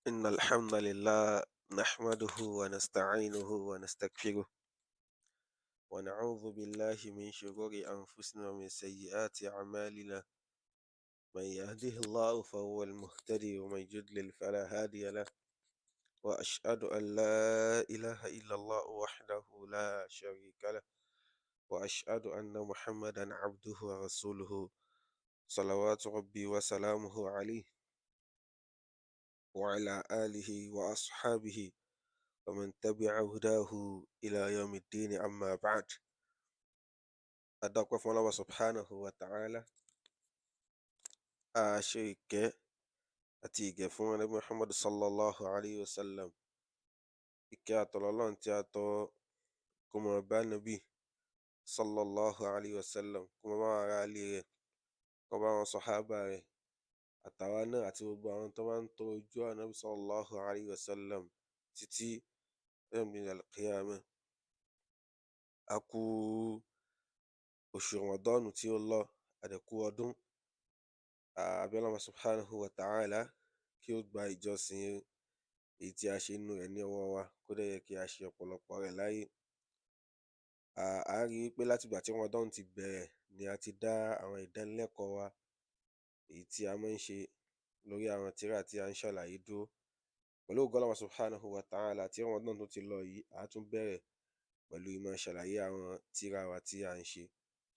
إن الحمد لله نحمده ونستعينه ونستغفره ونعوذ بالله من شرور أنفسنا ومن سيئات أعمالنا. من يهده الله فهو المهتدي ومن يضلل فلا هادي له. وأشهد أن لا إله إلا الله وحده لا شريك له. وأشهد أن محمدا عبده ورسوله صلوات ربي وسلامه عليه وعلى آله وأصحابه ومن تبع هداه إلى يوم الدين. أما بعد، أدعوكم الله سبحانه وتعالى أشيك أتيك فون نبي محمد صلى الله عليه وسلم إكات الله أنت أتو كما بان نبي صلى الله عليه وسلم كما ما عليه كما صحابة أتوانا أتوبا أنتم توجوا النبي صلى الله عليه وسلم تتي يوم من القيامة. أكو oṣù Ramadan tí ó lọ, àdẹ̀kú ọdún. Àbí Ọlọ́run subhanahu wa ta'ala kí ó gba ìjọsìn èyí tí a ṣe nínú rẹ̀ ní ọwọ́ wa, kó dẹ̀ yẹ kí a ṣe ọ̀pọ̀lọpọ̀ rẹ̀ láyé. A rí i pé látìgbà tí Ramadan ti bẹ̀rẹ̀ ni a ti dá àwọn ìdánilẹ́kọ̀ọ́ wa èyí tí a máa ń ṣe lórí àwọn tírà tí a ń ṣàlàyé dúró. Pẹ̀lú ògo Ọlọ́run subhanahu wa ta'ala tí Ramadan tó ti lọ yìí, a tún bẹ̀rẹ̀ pẹ̀lú ìmọ̀ ṣàlàyé àwọn tírà wa tí a ń ṣe.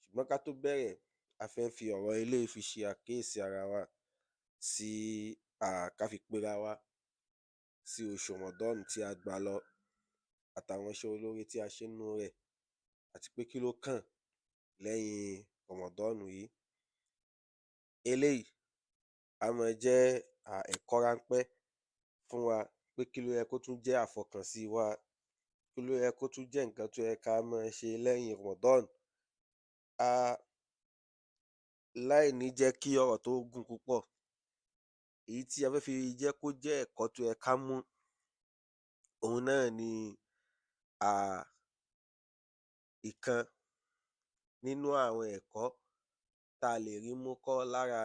Ṣùgbọ́n ká tó bẹ̀rẹ̀, a fẹ́ fi ọ̀rọ̀ eléyìí fi ṣe àkíyèsí ara wa sí ká fi pera wa sí oṣù Ramadan tí a gbà lọ àtàwọn iṣẹ́ olóore tí a ṣe nínú rẹ̀, àti pé kí ló kàn lẹ́yìn Ramadan yìí. Eléyìí a máa jẹ́ ẹ̀kọ́ ráńpẹ́ fún wa pé kí ló yẹ kó tún jẹ́ àfọkànsí wa, kí ló yẹ kó tún jẹ́ nǹkan tó yẹ ká máa ṣe lẹ́yìn Ramadan. Láì ní jẹ́ kí ọ̀rọ̀ tó gùn púpọ̀, èyí tí a fẹ́ fi jẹ́ kó jẹ́ ẹ̀kọ́ tó yẹ ká mú, òun náà ni ìkan nínú àwọn ẹ̀kọ́ tá a lè rí mú kọ́ lára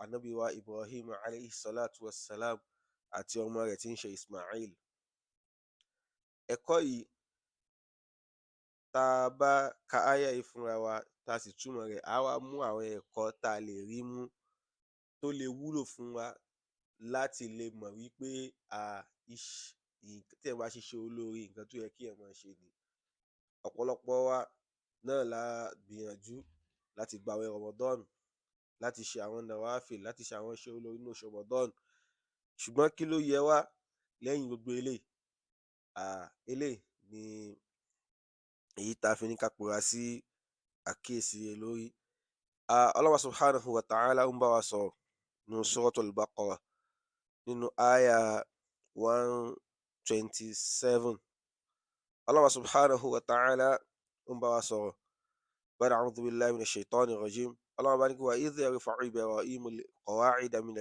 ànábì wa Ibrahim alayhi salatu wassalam àti ọmọ rẹ̀ tí ń ṣe Ismail. Ẹ̀kọ́ yìí, tá a bá ka áyà yìí fúnra wa tá a sì túmọ̀ rẹ̀, á wá mú àwọn ẹ̀kọ́ tá a lè rí mú tó lè wúlò fún wa láti lè mọ̀ wípé tí ẹ bá ṣiṣẹ́ olóore, nǹkan tó yẹ kí ẹ máa ṣe ni. Ọ̀pọ̀lọpọ̀ wa náà la gbìyànjú láti gbààwẹ̀ Ramadan, láti ṣe àwọn nawafil, láti ṣe àwọn iṣẹ́ olóore nínú oṣù Ramadan. Ṣùgbọ́n kí ló yẹ wá lẹ́yìn gbogbo eléyìí? Eléyìí ni èyí tá a fi ní ká pera sí àkíyèsí lórí. Allah subhanahu wa ta'ala ń bá wa sọ̀rọ̀ nínú Suratul Baqarah nínú àyà 127. Allah subhanahu wa ta'ala ń bá wa sọ̀rọ̀. بعد أعوذ بالله من الشيطان الرجيم. الله بارك وإذ يرفع إبراهيم القواعد من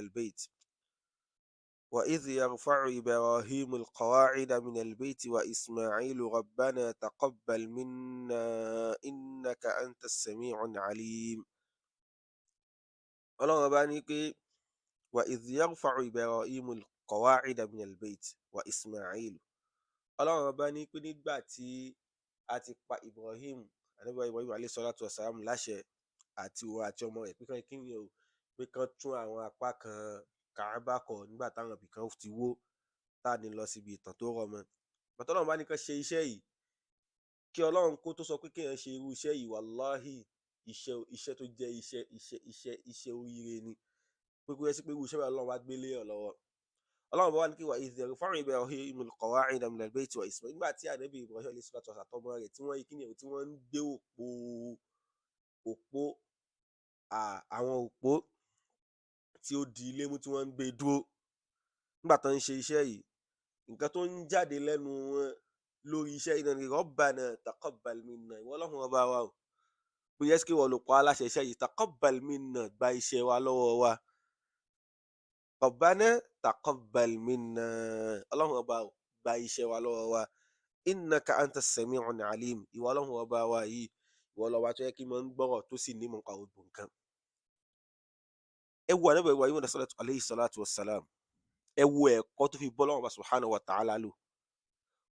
البيت وإسماعيل ربنا تقبل منا إنك أنت السميع العليم. الله بارك وإذ يرفع إبراهيم القواعد من البيت وإسماعيل. الله بارك nígbà tí a ti pa Ibrahim, ànábì Ibrahim alayhi salatu wassalam, láṣẹ àti òun àti ọmọ rẹ̀ pé kán kí ni o, pé kán tún àwọn apá kan Kàábà kọ́ nígbà táwọn ibì kan ti wó, tá ní lọ síbi ìtàn tó rọ̀ mọ́. Bàtà Ọlọ́run bá ní kán ṣe iṣẹ́ yìí, kí Ọlọ́run kó tó sọ pé kéèyàn ṣe irú iṣẹ́ yìí, wàláhì iṣẹ́ tó jẹ́ iṣẹ́ oríire ni. Pé kó yẹ sí pé irú iṣẹ́ báyìí Ọlọ́run wá gbé léèyàn lọ́wọ́. Ọlọ́run bá wá ní kí وإذ يرفع إبراهيم القواعد من البيت وإسماعيل. Nígbà tí ànábì Ibrahim alayhi salatu wassalam àtọmọ rẹ̀ tí wọ́n yí kíni o, tí wọ́n ń gbé àwọn òpó tí ó di ilé mú, tí wọ́n ń gbé dúró. Nígbà tó ń ṣe iṣẹ́ yìí, nǹkan tó ń jáde lẹ́nu wọn lórí iṣẹ́ yìí náà ni Rabbana taqabbal minna, ìwọ Ọlọ́run ọba wa o, bó yẹ kí wọ́n lò pa á láṣẹ iṣẹ́ yìí, taqabbal minna, gba iṣẹ́ wa lọ́wọ́ wa. Rabbana taqabbal minna, Ọlọ́run ọba o, gba iṣẹ́ wa lọ́wọ́ wa. Innaka anta sami'un alim, ìwọ Ọlọ́run ọba wa yìí, ìwọ lọ́ba tó yẹ kí máa ń gbọ́rọ̀ tó sì nímọ̀ nípa gbogbo nǹkan. Ẹ wo ànábì Ibrahim alayhi salatu wassalam, ẹ wo ẹ̀kọ́ tó fi bọ́ Ọlọ́run Ọba subhanahu wa ta'ala lò.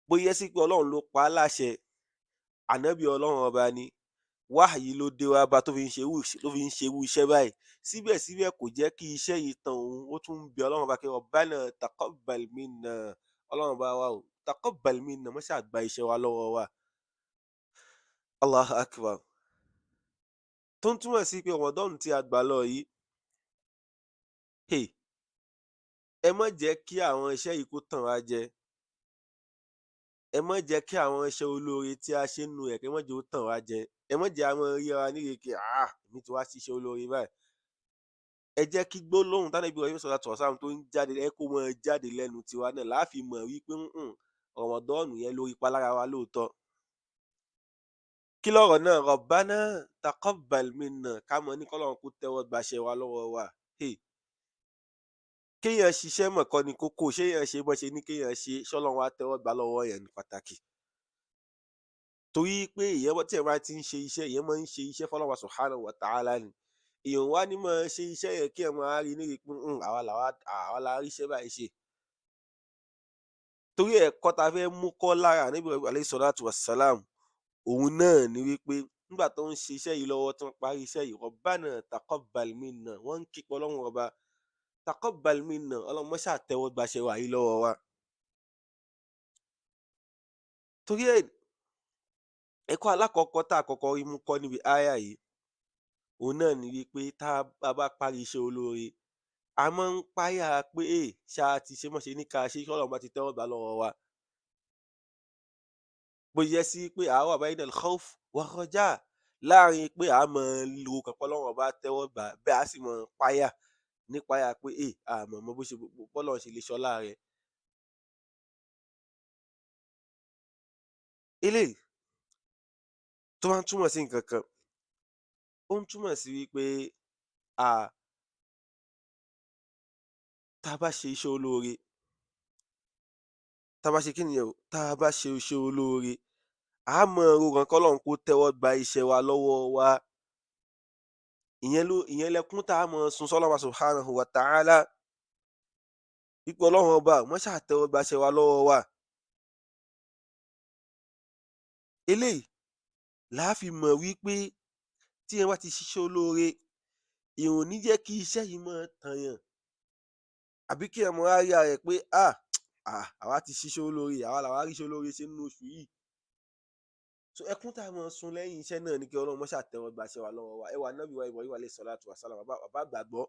Bóyá sí pé Ọlọ́run ló pa á láṣẹ, ànábì Ọlọ́run Ọba ni, wáhàyí ló dé wá bá tó fi ń ṣe irú iṣẹ́ báyìí. Síbẹ̀síbẹ̀ kò jẹ́ kí iṣẹ́ yìí tàn òun, ó tún ń bẹ Ọlọ́run Ọba pé Rabbana taqabbal minna, Ọlọ́run Ọba wa o, taqabbal minna, má ṣáà gba iṣẹ́ wa lọ́wọ́ wa. Allahu akbar. Tó ń túmọ̀ sí pé Ramadan tí a gbà lọ yìí, ẹ má jẹ́ kí àwọn iṣẹ́ yìí kó tàn wá jẹ. Ẹ má jẹ́ kí àwọn iṣẹ́ olóore tí a ṣe nínú rẹ̀, ẹ má jẹ́ ó tàn wá jẹ. Ẹ má jẹ́ a máa ríra wa níre pé èmi ti wá ṣiṣẹ́ olóore báyìí. Ẹ jẹ́ kí gbólóhùn t'Ànábì Ibrahim salatu wasalam tó ń jáde, ẹ kó máa jáde lẹ́nu tiwa náà, la fi mọ̀ wípé Ramadan yẹn ló ipa lára wa lóòótọ́. Kí lọ̀rọ̀ náà? Rabbana taqabbal minna, ká mọ̀ ní k'Ọlọ́run kó tẹ́wọ́ gbaṣẹ́ wa lọ́wọ́ wa. Kéèyàn ṣiṣẹ́ mọ̀ kọ́ ni kókó, ṣéèyàn ṣe bọ́n ṣe ní kéèyàn ṣe, ṣ'Ọlọ́run á tẹ́wọ́ gbà lọ́wọ́ èèyàn ní pàtàkì. Torí pé téèyàn bá ti ń ṣe iṣẹ́, èèyàn máa ń ṣe iṣẹ́ f'Ọlọ́run Ọba subhanahu wa ta'ala ni. Èèyàn ò wá ní máa ṣe iṣẹ́ yẹn kéèyàn máa rí níri pé àwa la ríṣẹ́ báyìí ṣe. Torí ẹ̀kọ́ ta fẹ́ mú kọ́ lára Ànábì alayhi salatu wassalam, òun náà ni wípé nígbà tó ń ṣe iṣẹ́ yìí lọ́wọ́, tó ń parí iṣẹ́ yìí, Rabbana taqabbal minna, wọ́n ń ké pe Ọlọ́run Ọba, taqabbal minna, Ọlọ́run má ṣáà tẹ́wọ́ gbaṣẹ́ wa yìí lọ́wọ́ wa. Torí ẹ̀, ẹ̀kọ́ alákọ̀ọ́kọ́ tá a kọ́kọ́ rí mú kọ́ níbi áyà yìí, òun náà ni wípé tá a bá parí iṣẹ́ olóore, a máa ń páyà pé ṣáá ti ṣe mọ́ ṣe ní ká ṣe, ṣ'Ọlọ́run bá ti tẹ́wọ́ gbà lọ́wọ́ wa. Bó jẹ́ sí pé àá wà bayna al-khawf war-raja, láàrin pé a máa lo ọkàn p'Ọlọ́run Ọba tẹ́wọ́ gbà, bẹ́ẹ̀ á sì máa páyà nípáyà pé a mọ̀ mọ́ b'Ọlọ́run ṣe lè ṣọlá rẹ̀. Eléyìí tó wá ń túmọ̀ sí nǹkan kan, ó ń túmọ̀ sí wípé tá a bá ṣe iṣẹ́ olóore, tá a bá ṣe kí nìyẹn o, tá a bá ṣe iṣẹ́ olóore, a máa ro ọkàn k'Ọlọ́run kó tẹ́wọ́ gba iṣẹ́ wa lọ́wọ́ wa. Ìyẹn lẹkún tá a máa sun s'Ọlọ́run Ọba subhanahu wa ta'ala, wípé Ọlọ́run Ọba má ṣáà tẹ́wọ́ gbaṣẹ́ wa lọ́wọ́ wa. Eléyìí là á fi mọ̀ wípé tí èèyàn bá ti ṣiṣẹ́ olóore, èèyàn ò ní jẹ́ kí iṣẹ́ yìí máa tànyàn, àbí kéèyàn máa wá ríra rẹ̀ pé àwa ti ṣiṣẹ́ olóore, àwa làwa ríṣẹ́ olóore ṣe nínú oṣù yìí. So ẹkún tá a máa sun lẹ́yìn iṣẹ́ náà ni kí Ọlọ́run má ṣáà tẹ́wọ́ gbaṣẹ́ wa lọ́wọ́ wa. Ẹ wo Ànábì wa Ibrahim alayhi salatu wassalam, bàbá ìgbàgbọ́,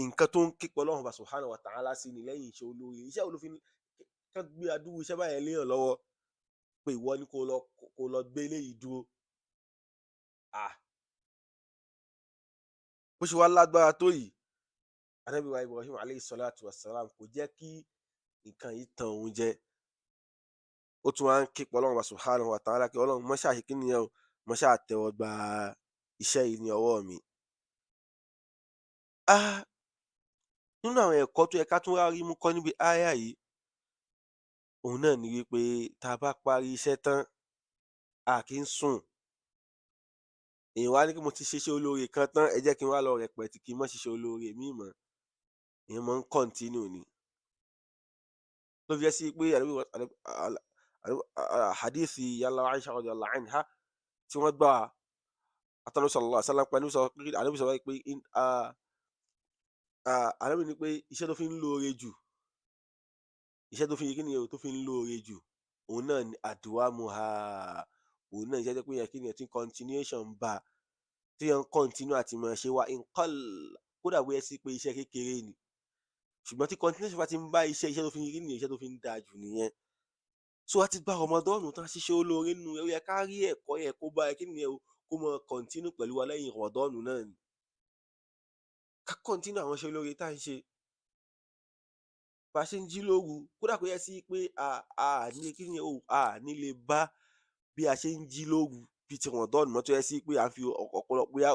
nǹkan tó ń ké pe Ọlọ́run Ọba subhanahu wa ta'ala sí ni lẹ́yìn iṣẹ́ olóore. Iṣẹ́ wo ló fi kán gbé adúrú iṣẹ́ báyẹn léèyàn lọ́wọ́ pé ìwọ ni kó lọ gbé eléyìí dúró. Bó ṣe wá lágbára tó yìí, Ànábì wa Ibrahim alayhi salatu wassalam kò jẹ́ kí nǹkan yìí tàn òun jẹ. Ó tún wá ń ké pe Ọlọ́run Ọba subhanahu wa ta'ala kí Ọlọ́run má ṣáà ṣe kí nìyẹn o, má ṣáà tẹ́wọ́ gba iṣẹ́ yìí ní ọwọ́ mi. Nínú àwọn ẹ̀kọ́ tó yẹ ká tún wá rí mú kọ́ níbi áyà yìí, òun náà ni wípé tá a bá parí iṣẹ́ tán, a kì í sùn. Èèyàn wá ní pé mo ti ṣiṣẹ́ olóore kan tán, ẹ jẹ́ kí n wá lọ rẹpẹ̀tì kí n má ṣiṣẹ́ olóore míì mọ́. Èèyàn máa ń continue ni. Ló fi jẹ́ sí pé hadith ìyá ńlá wa Aisha radiyallahu anha tí wọ́n gbà wá, àt'Ànábì sallallahu alaihi wasallam pé Ànábì sọ pé Ànábì ní pé iṣẹ́ tó fi ń lóore jù, iṣẹ́ tó fi kí nìyẹn o, tó fi ń lóore jù, òun náà ni adwamuha, òun náà iṣẹ́ tó pé yẹn kí nìyẹn tí continuation bá, tí yẹn ń continue àti máa ṣe wa in qall, kódà bóyá sí pé iṣẹ́ kékeré ni, ṣùgbọ́n tí continuation bá ti ń bá iṣẹ́ tó fi kí nìyẹn, iṣẹ́ tó fi ń dáa jù nìyẹn. So a ti gba Ramadan tán, ṣiṣẹ́ olóore nínú rẹ̀, ó yẹ ká rí ẹ̀kọ́ yẹn kó bá kí nìyẹn o, kó máa continue pẹ̀lú wa lẹ́yìn Ramadan náà ni. Ká continue àwọn iṣẹ́ olóore tá à ń ṣe. Bá ṣe ń jí lóru, kódà kó yẹ sí pé ní kí nìyẹn o, ní lè bá bí a ṣe ń jí lóru bí ti Ramadan mọ́, tó yẹ sí pé à ń fi ọ̀pọ̀lọpọ̀ bóyá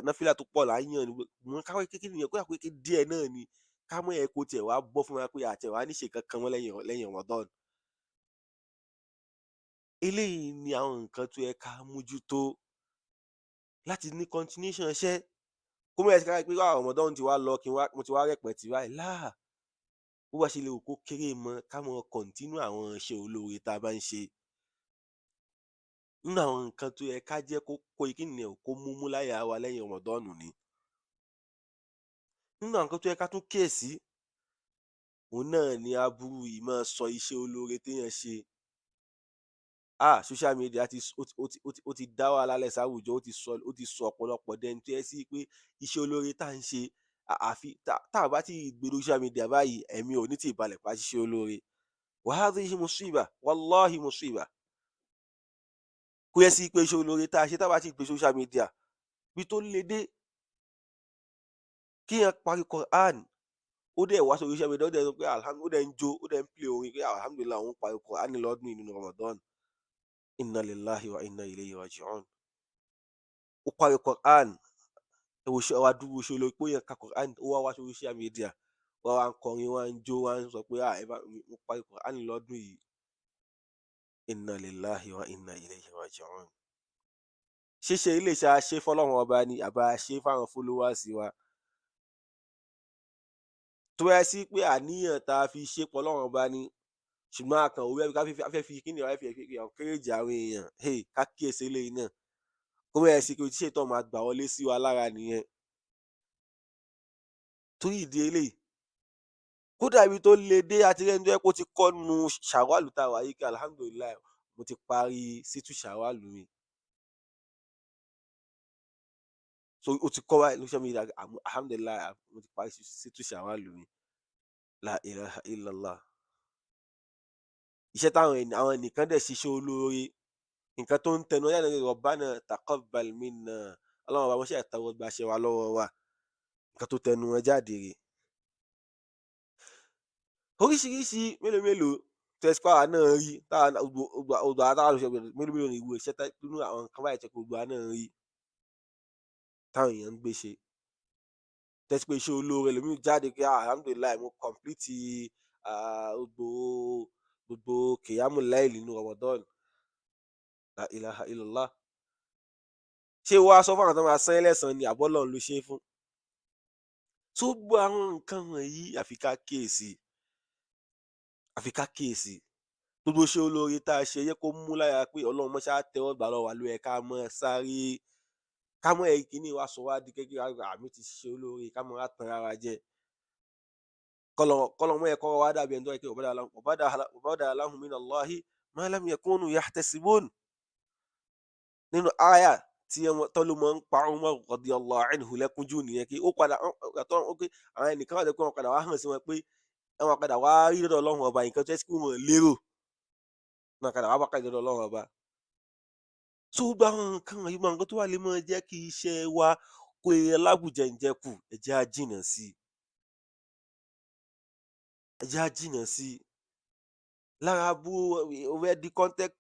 náfílà tó pọ̀ là ń yàn ni, mọ́ ká wá kí nìyẹn, kódà kó díẹ̀ náà ni, ká mọ́ ẹ̀ kó tiẹ̀ wá bọ́ fún wa pé àti ẹ̀ wá ní ṣe kankan mọ́ lẹ́yìn Ramadan. Eléyìí ni àwọn nǹkan tó yẹ ká mójútó láti ní continuation iṣẹ́. Kó má jẹ́ sí pé Ramadan ti wá lọ, mo ti wá rẹpẹ̀tì báyìí, láà. bó bá ṣe lè wù kó kéré mọ́ ká mọ kọ̀ntínú àwọn iṣẹ́ olóore tá a bá ń ṣe. Nínú àwọn nǹkan tó yẹ ká jẹ́ kó kíni o kó múmú láyà wa lẹ́yìn Ramadan ni. Nínú àwọn nǹkan tó yẹ ká tún kíyèsí òun náà ni aburú ìmọ̀ sọ iṣẹ́ olóore téèyàn ṣe. Social media ó ti dá wàhálà lẹ̀ sáwùjọ, ó ti sọ ọ̀pọ̀lọpọ̀ dẹni tó jẹ́ sí pé iṣẹ́ olóore tá à ń ṣe àfi tá a bá ti gbé lórí social media báyìí ẹ̀mí ò ní tí ì balẹ̀ pa ṣiṣẹ́ olóore. Wa hadhihi musiba, wallahi musiba. Kó jẹ́ sí pé iṣẹ́ olóore tá a ṣe tá a bá ti gbé social media ibi tó le dé kéèyàn parí Quran ó dẹ̀ wá sórí social media ó dẹ̀ sọ pé ó dẹ̀ ń jó ó dẹ̀ ń play orin pé alhamdulillah òun parí Quran lọ́dún yìí nínú Ramadan. Inna lillahi wa inna ilayhi raji'un. Ó parí Quran, ẹ wo ṣe wá dúró ṣe olórí pé ó yàn ka Quran ó wá wá sórí social media wọ́n wá ń kọrin wọ́n ń jó wọ́n ń sọ pé ẹ bá mo parí Quran lọ́dún yìí. Inna lillahi wa inna ilayhi raji'un. Ṣíṣe ilé iṣẹ́ a ṣe fọ́lọ́run ọba ni àbá a ṣe fáwọn followers wa. Tó bá jẹ́ sí pé àníyàn tá a fi ṣe fọ́lọ́run ọba ni ṣùgbọ́n a kàn wò bóyá ká fẹ́ fi kíni a fẹ́ fi encourage àwọn èèyàn ká kíyèsí eléyìí náà. Kó má jẹ́ sí pé tí ṣètánì máa gbà wọlé sí wa lára nìyẹn. Torí ìdí eléyìí kódà ibi tó le dé a ti rẹ́ni tó jẹ́ pé ó ti kọ́ nu Ṣàwálù tá a wà yìí pé alhamdulillah mo ti parí sítú Ṣàwálù mi. So ó ti kọ́ báyìí lórí social media alhamdulillah mo ti parí sítú Ṣàwálù mi. La ilaha illallah. Iṣẹ́ táwọn àwọn ẹnìkan dẹ̀ ṣiṣẹ́ olóore nǹkan tó ń tẹnu jáde ní Rabbana taqabbal minna Ọlọ́run ọba mọ́ṣẹ́ ìtẹ́wọ́ gbaṣẹ́ wa lọ́wọ́ wa. Nǹkan tó tẹnu wọn jáde rèé. Oríṣiríṣi mélòó tó jẹ́ sí pé àwa náà rí gbogbo àwa táwa lórí social media mélòó ni irú iṣẹ́ nínú àwọn nǹkan báyìí tó jẹ́ pé gbogbo wa náà rí táwọn èèyàn ń gbé ṣe. Tó jẹ́ sí pé iṣẹ́ olóore ẹlòmíì jáde pé alhamdulillah mo complete gbogbo qiyamul layl nínú Ramadan. La ilaha illallah. Ṣé o wá sọ fún àwọn tó máa san ẹ́ lẹ́san ni àbí Ọlọ́run ló ṣe é fún? So gbogbo àwọn nǹkan wọ̀nyí àfi ká kíyèsí. Àfi ká kíyèsí. Gbogbo iṣẹ́ olóore tá a ṣe jẹ́ kó mú lára pé Ọlọ́run máa ṣáá tẹ́wọ́ gbà lọ́wọ́ wa ló yẹ ká máa sáré. Ká má jẹ́ kí kíní wá sọ wá di kékeré mi ti ṣiṣẹ́ olóore ká máa wá tanra wa jẹ. Kọ́lọ́run má jẹ́ kọ́rọ̀ wa dàbí ẹni tó jẹ́ pé wa bada lahum minallahi ma lam yakunu yahtasibun. Nínú áyà tí tán ló máa ń pa Umar radiyallahu anhu lẹ́kún jù nìyẹn pé ó padà pé àwọn ẹnìkan wà tó jẹ́ pé wọ́n padà wá hàn sí wọn pé wọ́n padà wá rí lọ́dọ̀ Ọlọ́run ọba nǹkan tó jẹ́ sí pé wọn ò lérò náà padà wá bá pàdé lọ́dọ̀ Ọlọ́run ọba. So gbogbo àwọn nǹkan wọ̀nyí gbogbo àwọn nǹkan tó wá lè máa jẹ́ kí iṣẹ́ wa kó lábùjẹnjẹkù ẹ jẹ́ á jìnnà sí i. Ẹ jẹ́ á jìnnà sí i. Lára o fẹ́ di content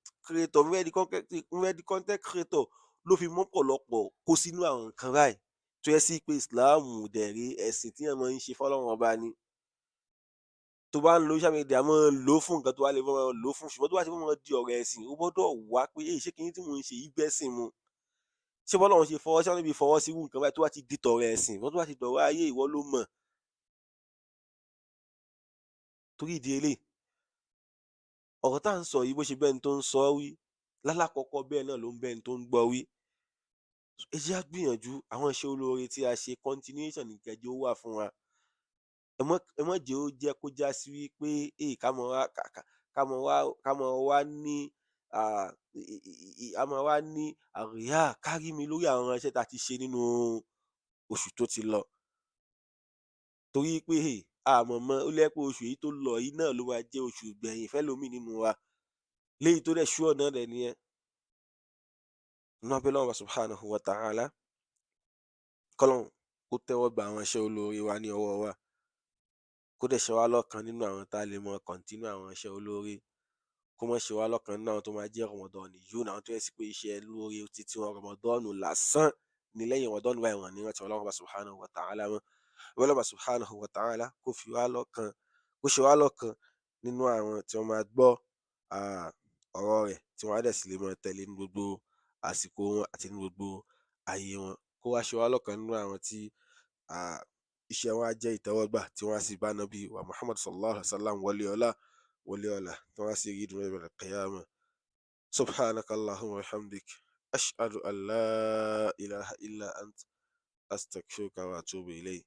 creator ló fi mọ́pọ̀lọpọ̀ kó sínú àwọn nǹkan báyìí tó jẹ́ sí pé Islam dẹ̀ rèé ẹ̀sìn téèyàn máa ń ṣe fọ́lọ́run ọba ni. Tó bá ń lo social media máa lò ó fún nǹkan tó bá lè máa lò ó fún ṣùgbọ́n tó bá ti fẹ́ máa di ọ̀rọ̀ ẹ̀sìn ó gbọ́dọ̀ wá pé ṣé kiní tí mò ń ṣe yìí bẹ́sìn mu? Ṣé bọ́lọ́run ṣe fọwọ́ sí ànábì fọwọ́ sí irú nǹkan báyìí tó bá ti di tọ̀rọ̀ ẹ̀sìn ṣùgbọ́n tó bá ti dọ̀rọ̀ ayé ìwọ ló mọ̀. Torí ìdí eléyìí ọ̀rọ̀ tá à ń sọ yìí bó ṣe bẹ́ni tó ń sọ ọ́ wí lálákọ̀ọ́kọ́ bẹ́ẹ̀ náà ló ń bẹ́ni tó ń gbọ́ wí. Ẹ jẹ́ á gbìyànjú àwọn iṣẹ́ olóore tí a ṣe continuation ní kẹ́ jẹ́ ó wà fún wa. Ẹ má jẹ́ ó jẹ́ kó já sí wípé ká máa wá ní àríyá kárí mi lórí àwọn iṣẹ́ tá a ti ṣe nínú oṣù tó ti lọ. Torí pé a mọ̀ mọ́ ó lè jẹ́ pé oṣù yìí tó lọ yìí náà ló máa jẹ́ oṣù ìgbẹ̀yìn fẹ́lòmíì nínú wa. Léyìí tó dẹ̀ sure náà dẹ̀ nìyẹn. Inú abẹ́ Ọlọ́run subhanahu wa ta'ala kọ́lọ́run kó tẹ́wọ́ gba àwọn iṣẹ́ olóore wa ní ọwọ́ wa. Kó dẹ̀ ṣe wá lọ́kan nínú àwọn tá a lè mọ continue àwọn iṣẹ́ olóore. Kó má ṣe wá lọ́kan nínú àwọn tó máa jẹ́ Ramadaniyun àwọn tó jẹ́ sí pé iṣẹ́ olóore titi wọn Ramadan lásán ni lẹ́yìn Ramadan báyìí wọn ò ní rántí Ọlọ́run subhanahu wa ta'ala mọ́. Ọlọ́run subhanahu wa ta'ala kó fi wá lọ́kan kó ṣe wá lọ́kan nínú àwọn tí wọ́n máa gbọ́ ọ̀rọ̀ rẹ̀ tí wọ́n á dẹ̀ sì lè máa tẹ̀lé ní gbogbo àsìkò wọn àti ní gbogbo ayé wọn. Kó wá ṣe wá lọ́kan nínú àwọn tí iṣẹ́ wọn á jẹ́ ìtẹ́wọ́gbà tí wọ́n á sì bá Nábì wa Muhammad sallallahu alaihi wa sallam wọlé ọlá tí wọ́n á sì rí ìdùnnú ìbẹ̀rẹ̀ qiyamah. subhanaka allahumma wa hamdik ashhadu an la ilaha illa ant astaghfiruka wa atubu ilayk.